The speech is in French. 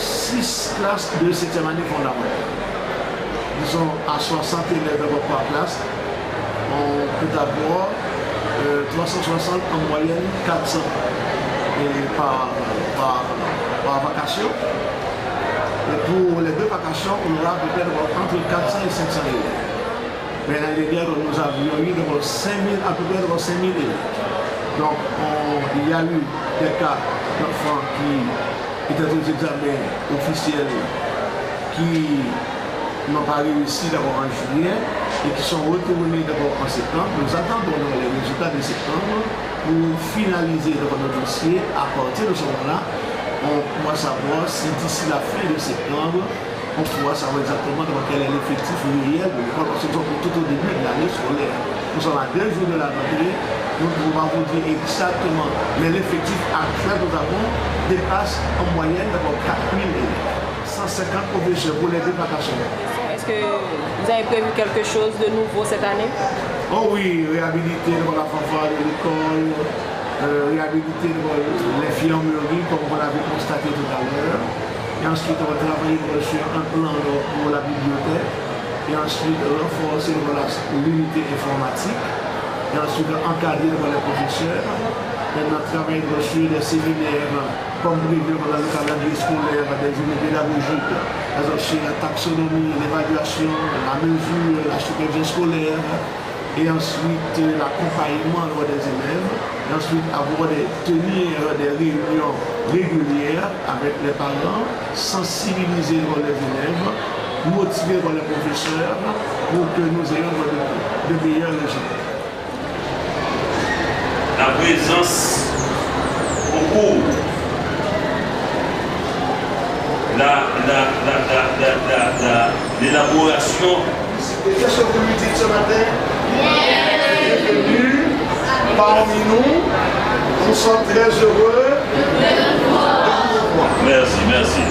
6 classes de 7e année fondamentale. Nous sommes à 60 élèves par classe. On peut avoir 360 en moyenne, 400 par vacation. Et pour les 2 vacations, on aura peut-être entre 400 et 500 élèves. Mais l'année dernière, nous avions eu à peu près 5000 élèves. Donc, il y a eu des cas d'enfants qui étaient aux examens officiels qui n'ont pas réussi d'abord en juillet et qui sont retournés d'abord en septembre. Nous attendons les résultats de septembre pour finaliser notre dossier. À partir de ce moment-là, on pourra savoir si d'ici la fin de septembre, on pourra savoir exactement quel est l'effectif réel de l'école, parce que nous sommes tout au début de l'année scolaire. Nous sommes à 2 jours de la rentrée, nous ne pouvons pas vous dire exactement, mais l'effectif actuel que nous avons dépasse en moyenne d'abord 4000 élèves, 150 professeurs pour les 2 vacations. Est-ce que vous avez prévu quelque chose de nouveau cette année? Oh oui, réhabiliter la fanfare de l'école, réhabiliter l'infirmerie comme vous l'avez constaté tout à l'heure. Et ensuite, on va travailler sur un plan pour la bibliothèque. Et ensuite, renforcer l'unité informatique. Et ensuite, encadrer les professeurs. Maintenant, travailler sur des séminaires comme prévu dans le calendrier scolaire, des unités pédagogiques, sur la taxonomie, l'évaluation, la mesure, la supervision scolaire. Et ensuite l'accompagnement des élèves, et ensuite tenir des réunions régulières avec les parents, sensibiliser les élèves, motiver les professeurs pour que nous ayons de meilleurs résultats. La présence au cours, l'élaboration. Qu'est-ce que vous lui dites ce matin? Bienvenue parmi nous. Nous sommes très heureux de vous voir. Merci, merci.